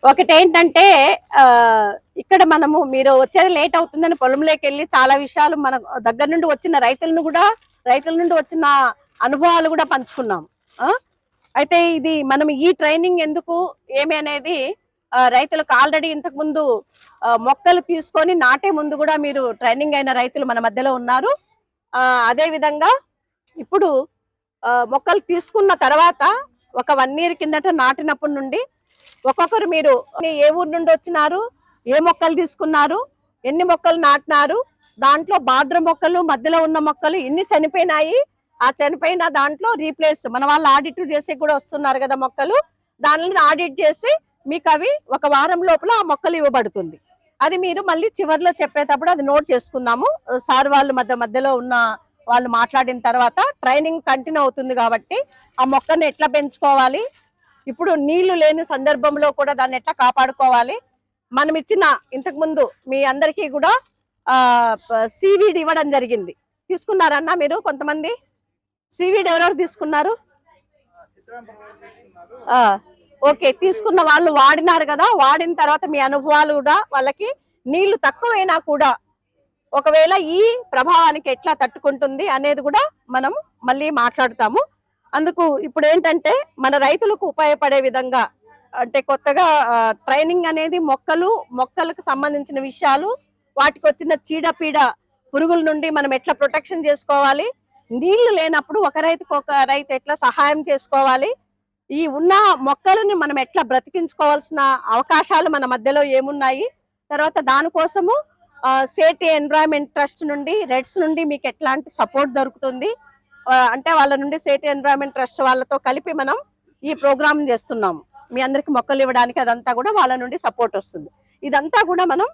ఒకటేంటంటే ఇక్కడ మనము మీరు వచ్చేది లేట్ అవుతుందని పొలంలోకి వెళ్ళి చాలా విషయాలు మన దగ్గర నుండి వచ్చిన రైతుల నుండి వచ్చిన అనుభవాలు కూడా పంచుకున్నాం. అయితే ఇది మనం ఈ ట్రైనింగ్ ఎందుకు ఏమి అనేది రైతులకు ఆల్రెడీ ఇంతకు ముందు మొక్కలు తీసుకొని నాటే ముందు కూడా మీరు ట్రైనింగ్ అయిన రైతులు మన మధ్యలో ఉన్నారు. అదే విధంగా ఇప్పుడు మొక్కలు తీసుకున్న తర్వాత ఒక 1 year కిందట నాటినప్పటి నుండి ఒక్కొక్కరు మీరు ఏ ఊరు నుండి వచ్చినారు, ఏ మొక్కలు తీసుకున్నారు, ఎన్ని మొక్కలు నాటినారు, దాంట్లో బార్డర్ మొక్కలు మధ్యలో ఉన్న మొక్కలు ఎన్ని చనిపోయినాయి, ఆ చనిపోయిన దాంట్లో రీప్లేస్ మన వాళ్ళు ఆడిట్ చేసి కూడా వస్తున్నారు కదా మొక్కలు, దానిని ఆడిట్ చేసి మీకు అవి 1 వారం లోపల ఆ మొక్కలు ఇవ్వబడుతుంది. అది మీరు మళ్ళీ చివరిలో చెప్పేటప్పుడు అది నోట్ చేసుకున్నాము. సార్ వాళ్ళు మధ్యలో ఉన్న వాళ్ళు మాట్లాడిన తర్వాత ట్రైనింగ్ కంటిన్యూ అవుతుంది కాబట్టి ఆ మొక్కను ఎట్లా పెంచుకోవాలి, ఇప్పుడు నీళ్లు లేని సందర్భంలో కూడా దాన్ని ఎట్లా కాపాడుకోవాలి, మనం ఇచ్చిన ఇంతకు ముందు మీ అందరికీ కూడా సీవీడ్ ఇవ్వడం జరిగింది. తీసుకున్నారన్నా మీరు? కొంతమంది సీవీడ్ ఎవరెవరు తీసుకున్నారు? ఓకే, తీసుకున్న వాళ్ళు వాడినారు కదా. వాడిన తర్వాత మీ అనుభవాలు కూడా వాళ్ళకి నీళ్లు తక్కువైనా కూడా ఒకవేళ ఈ ప్రభావానికి ఎట్లా తట్టుకుంటుంది అనేది కూడా మనం మళ్ళీ మాట్లాడుతాము. అందుకు ఇప్పుడు ఏంటంటే మన రైతులకు ఉపయోగపడే విధంగా అంటే కొత్తగా ట్రైనింగ్ అనేది మొక్కలకు సంబంధించిన విషయాలు, వాటికి వచ్చిన చీడపీడ పురుగుల నుండి మనం ఎట్లా ప్రొటెక్షన్ చేసుకోవాలి, నీళ్లు లేనప్పుడు ఒక రైతు ఎట్లా సహాయం చేసుకోవాలి, ఈ ఉన్న మొక్కలను మనం ఎట్లా బ్రతికించుకోవాల్సిన అవకాశాలు మన మధ్యలో ఏమున్నాయి, తర్వాత దానికోసము సేటి ఎన్విరాన్మెంట్ ట్రస్ట్ నుండి రెడ్స్ నుండి మీకు ఎట్లాంటి సపోర్ట్ దొరుకుతుంది అంటే వాళ్ళ నుండి సేటి ఎన్విరాన్మెంట్ ట్రస్ట్ వాళ్ళతో కలిపి మనం ఈ ప్రోగ్రామ్ చేస్తున్నాము. మీ అందరికి మొక్కలు ఇవ్వడానికి అదంతా కూడా వాళ్ళ నుండి సపోర్ట్ వస్తుంది. ఇదంతా కూడా మనం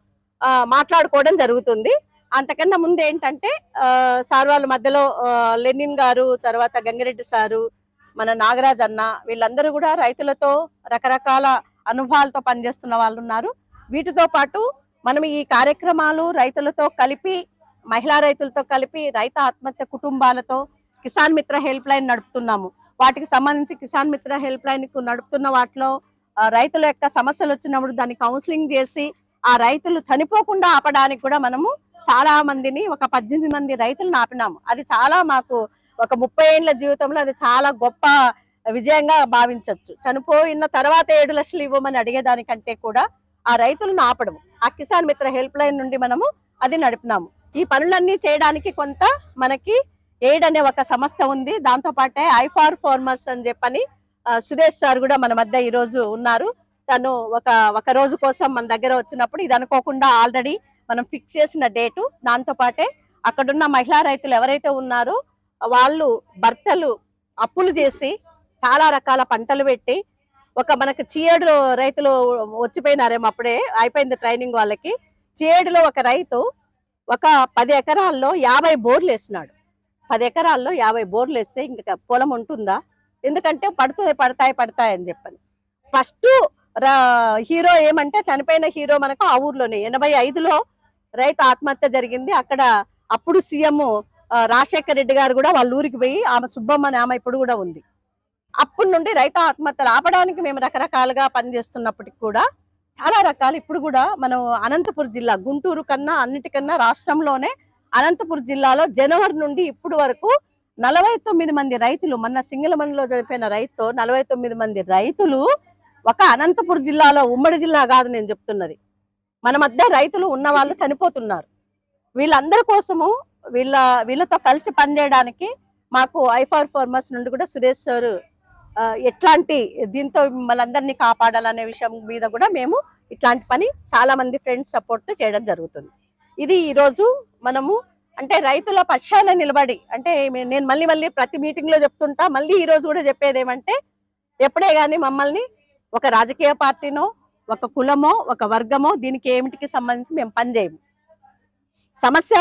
మాట్లాడుకోవడం జరుగుతుంది. అంతకన్నా ముందు ఏంటంటే సార్ వాళ్ళ మధ్యలో లెనిన్ గారు, తర్వాత గంగిరెడ్డి సారు, మన నాగరాజ్ అన్న, వీళ్ళందరూ కూడా రైతులతో రకరకాల అనుభవాలతో పనిచేస్తున్న వాళ్ళు ఉన్నారు. వీటితో పాటు మనం ఈ కార్యక్రమాలు రైతులతో కలిపి, మహిళా రైతులతో కలిపి, రైతు ఆత్మహత్య కుటుంబాలతో కిసాన్ మిత్ర హెల్ప్ లైన్ నడుపుతున్నాము. వాటికి సంబంధించి కిసాన్ మిత్ర హెల్ప్ లైన్ నడుపుతున్న వాటిలో రైతుల యొక్క సమస్యలు వచ్చినప్పుడు దాన్ని కౌన్సిలింగ్ చేసి ఆ రైతులు చనిపోకుండా ఆపడానికి కూడా మనము చాలా మందిని, ఒక 18 మంది రైతులను ఆపినాము. అది చాలా మాకు ఒక 30 ఏళ్ల జీవితంలో అది చాలా గొప్ప విజయంగా భావించవచ్చు. చనిపోయిన తర్వాత 7 లక్షలు ఇవ్వమని అడిగేదానికంటే కూడా ఆ రైతులను ఆపడం, ఆ కిసాన్ మిత్ర హెల్ప్ లైన్ నుండి మనము అది నడిపినాము. ఈ పనులన్నీ చేయడానికి కొంత మనకి ఎయిడ్ అనే ఒక సంస్థ ఉంది. దాంతో పాటే ఐఫార్ ఫార్మర్స్ అని చెప్పని సురేష్ సార్ కూడా మన మధ్య ఈ రోజు ఉన్నారు. తను ఒక రోజు కోసం మన దగ్గర వచ్చినప్పుడు ఇది అనుకోకుండా ఆల్రెడీ మనం ఫిక్స్ చేసిన డేటు, దాంతో పాటే అక్కడున్న మహిళా రైతులు ఎవరైతే ఉన్నారో వాళ్ళు భర్తలు అప్పులు చేసి చాలా రకాల పంటలు పెట్టి మనకు చియేడు రైతులు వచ్చిపోయినారేమో, అప్పుడే అయిపోయింది ట్రైనింగ్ వాళ్ళకి. చియేడులో ఒక రైతు 10 ఎకరాల్లో 50 బోర్లు వేసినాడు. 10 ఎకరాల్లో 50 బోర్లు వేస్తే ఇంకా పొలం ఉంటుందా? ఎందుకంటే పడతాయి అని చెప్పని. ఫస్ట్ హీరో ఏమంటే చనిపోయిన హీరో మనకు ఆ ఊర్లోనే 85లో రైతు ఆత్మహత్య జరిగింది. అక్కడ అప్పుడు సీఎం రాజశేఖర రెడ్డి గారు కూడా వాళ్ళ ఊరికి పోయి, ఆమె సుబ్బమ్మ అని ఆమె ఇప్పుడు కూడా ఉంది. అప్పటి నుండి రైతు ఆత్మహత్యలు ఆపడానికి మేము రకరకాలుగా పనిచేస్తున్నప్పటికి కూడా చాలా రకాలు ఇప్పుడు కూడా మనం అనంతపురం జిల్లా, గుంటూరు కన్నా అన్నిటికన్నా రాష్ట్రంలోనే అనంతపురం జిల్లాలో జనవరి నుండి ఇప్పుడు వరకు 49 మంది రైతులు, మొన్న సింగళమణిలో చనిపోయిన రైతు 49 మంది రైతులు ఒక అనంతపురం జిల్లాలో, ఉమ్మడి జిల్లా కాదు నేను చెప్తున్నది, మన మధ్య రైతులు ఉన్న వాళ్ళు చనిపోతున్నారు. వీళ్ళందరి కోసము వీళ్ళతో కలిసి పనిచేయడానికి మాకు ఐఫార్ ఫార్మర్స్ నుండి కూడా సురేష్ సార్ ఎట్లాంటి దీంతో మిమ్మల్ని కాపాడాలనే విషయం మీద కూడా మేము ఇట్లాంటి పని చాలా మంది ఫ్రెండ్స్ సపోర్ట్ చేయడం జరుగుతుంది. ఇది ఈరోజు మనము అంటే రైతుల పక్షాన నిలబడి, అంటే నేను మళ్ళీ ప్రతి మీటింగ్ లో చెప్తుంటా, మళ్ళీ ఈ రోజు కూడా చెప్పేది ఏమంటే, ఎప్పుడే కానీ మమ్మల్ని ఒక రాజకీయ పార్టీనో, ఒక కులమో, ఒక వర్గమో దీనికి ఏమిటికి సంబంధించి మేము పనిచేయము. సమస్య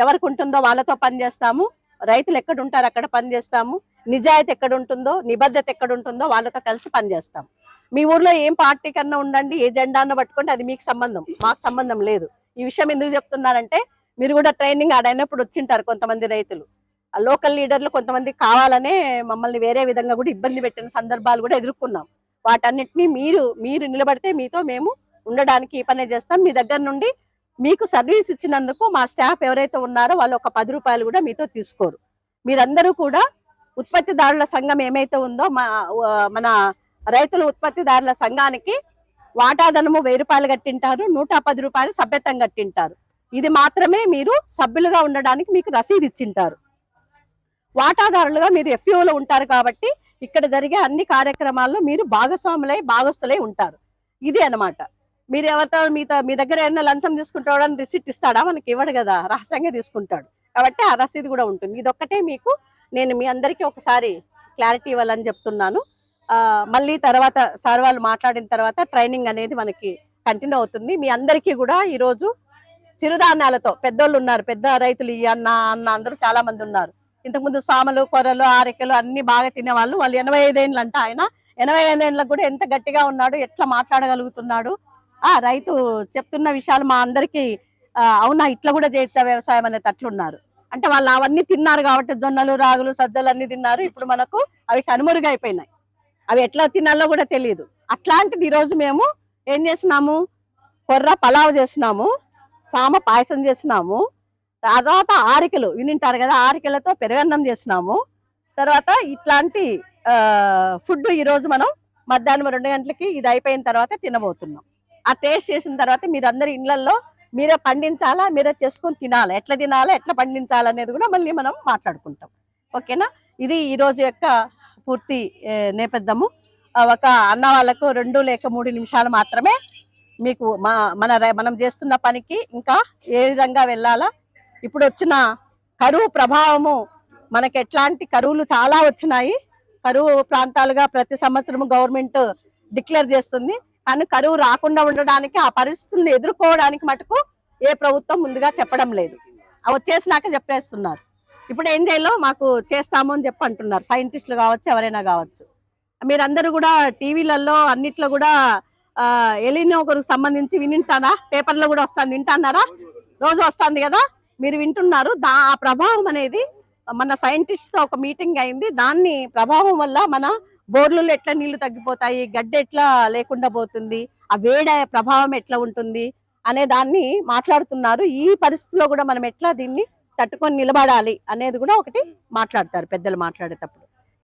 ఎవరికి ఉంటుందో వాళ్ళతో పనిచేస్తాము, రైతులు ఎక్కడ ఉంటారో అక్కడ పనిచేస్తాము, నిజాయితీ ఎక్కడ ఉంటుందో, నిబద్ధత ఎక్కడ ఉంటుందో వాళ్ళతో కలిసి పనిచేస్తాం. మీ ఊర్లో ఏం పార్టీ కన్నా ఉండండి, ఏ జెండాను పట్టుకోండి, అది మీకు సంబంధం, మాకు సంబంధం లేదు. ఈ విషయం ఎందుకు చెప్తున్నారంటే, మీరు కూడా ట్రైనింగ్ ఆడైనప్పుడు వచ్చింటారు కొంతమంది రైతులు, ఆ లోకల్ లీడర్లు కొంతమంది కావాలనే మమ్మల్ని వేరే విధంగా కూడా ఇబ్బంది పెట్టిన సందర్భాలు కూడా ఎదుర్కొన్నాం. వాటన్నిటిని మీరు నిలబడితే మీతో మేము ఉండడానికి ఈ పనే చేస్తాం. మీ దగ్గర నుండి మీకు సర్వీస్ ఇచ్చినందుకు మా స్టాఫ్ ఎవరైతే ఉన్నారో వాళ్ళు ఒక 10 రూపాయలు కూడా మీతో తీసుకోరు. మీరందరూ కూడా ఉత్పత్తిదారుల సంఘం ఏమైతే ఉందో మన రైతుల ఉత్పత్తిదారుల సంఘానికి వాటాదనము 1000 రూపాయలు కట్టింటారు, 110 రూపాయలు సభ్యత్వం కట్టింటారు. ఇది మాత్రమే మీరు సభ్యులుగా ఉండడానికి మీకు రసీదు ఇచ్చింటారు. వాటాదారులుగా మీరు ఎఫ్యూలో ఉంటారు కాబట్టి ఇక్కడ జరిగే అన్ని కార్యక్రమాల్లో మీరు భాగస్థులై ఉంటారు. ఇది అన్నమాట. మీరు ఎవరితో మీ దగ్గర ఏమైనా లంచం తీసుకుంటాడని రిసిప్ట్ ఇస్తాడా? మనకి ఇవ్వడు కదా, రహస్యంగా తీసుకుంటాడు. కాబట్టి ఆ రసీదు కూడా ఉంటుంది. ఇదొక్కటే మీకు నేను మీ అందరికీ ఒకసారి క్లారిటీ ఇవ్వాలని చెప్తున్నాను. మళ్ళీ తర్వాత సార్ వాళ్ళు మాట్లాడిన తర్వాత ట్రైనింగ్ అనేది మనకి కంటిన్యూ అవుతుంది. మీ అందరికీ కూడా ఈరోజు చిరుధాన్యాలతో పెద్దోళ్ళు ఉన్నారు, పెద్ద రైతులు ఈ అన్న అందరూ చాలా మంది ఉన్నారు. ఇంతకుముందు సామలు, కొర్రలు, ఆరికలు అన్ని బాగా తినేవాళ్ళు. వాళ్ళు 85 ఏళ్ళు అంట. ఆయన 85 ఏళ్ళకు కూడా ఎంత గట్టిగా ఉన్నాడు, ఎట్లా మాట్లాడగలుగుతున్నాడు. రైతు చెప్తున్న విషయాలు మా అందరికీ అవునా ఇట్లా కూడా చేయొచ్చా వ్యవసాయం అనే తట్లున్నారు. అంటే వాళ్ళు అవన్నీ తిన్నారు కాబట్టి జొన్నలు, రాగులు, సజ్జలు అన్ని తిన్నారు. ఇప్పుడు మనకు అవి కనుమరుగైపోయినాయి. అవి ఎట్లా తినాలో కూడా తెలియదు. అట్లాంటిది ఈరోజు మేము ఏం చేసినాము, కొర్ర పలావ్ చేసినాము, సామ పాయసం చేసినాము, తర్వాత ఆరికలు వినింటారు కదా, ఆరికలతో పెరుగన్నం చేసినాము. తర్వాత ఇట్లాంటి ఫుడ్ ఈరోజు మనం మధ్యాహ్నం 2 గంటలకి ఇది అయిపోయిన తర్వాత తినబోతున్నాం. ఆ టేస్ట్ చేసిన తర్వాత మీరందరి ఇళ్లలో మీరే పండించాలా, మీరే చేసుకొని తినాలా, ఎట్లా తినాలా, ఎట్లా పండించాలనేది కూడా మళ్ళీ మనం మాట్లాడుకుంటాం. ఓకేనా? ఇది ఈరోజు యొక్క పూర్తి నేపథ్యము. ఒక అన్న వాళ్ళకు 2 లేక 3 నిమిషాలు మాత్రమే మీకు మనం చేస్తున్న పనికి ఇంకా ఏ విధంగా వెళ్ళాలా, ఇప్పుడు వచ్చిన కరువు ప్రభావము, మనకి ఎట్లాంటి కరువులు చాలా వచ్చినాయి. కరువు ప్రాంతాలుగా ప్రతి సంవత్సరం గవర్నమెంట్ డిక్లేర్ చేస్తుంది. కానీ కరువు రాకుండా ఉండడానికి, ఆ పరిస్థితులను ఎదుర్కోవడానికి మటుకు ఏ ప్రభుత్వం ముందుగా చెప్పడం లేదు. వచ్చేసినాక చెప్పేస్తున్నారు. ఇప్పుడు ఏం చేయాలో మాకు చేస్తాము అని చెప్పి అంటున్నారు. సైంటిస్టులు కావచ్చు, ఎవరైనా కావచ్చు. మీరందరూ కూడా టీవీలలో అన్నిట్లో కూడా ఎలినోకు సంబంధించి వినింటారా? పేపర్లో కూడా వస్తుంది, వింటున్నారా? రోజు వస్తుంది కదా, మీరు వింటున్నారు. ఆ ప్రభావం అనేది మన సైంటిస్ట్ ఒక మీటింగ్ అయింది. దాన్ని ప్రభావం వల్ల మన బోర్లలో ఎట్లా నీళ్లు తగ్గిపోతాయి, గడ్డ ఎట్లా లేకుండా పోతుంది, ఆ వేడి ప్రభావం ఎట్లా ఉంటుంది అనే దాన్ని మాట్లాడుతున్నారు. ఈ పరిస్థితిలో కూడా మనం ఎట్లా దీన్ని తట్టుకొని నిలబడాలి అనేది కూడా ఒకటి మాట్లాడతారు పెద్దలు మాట్లాడేటప్పుడు.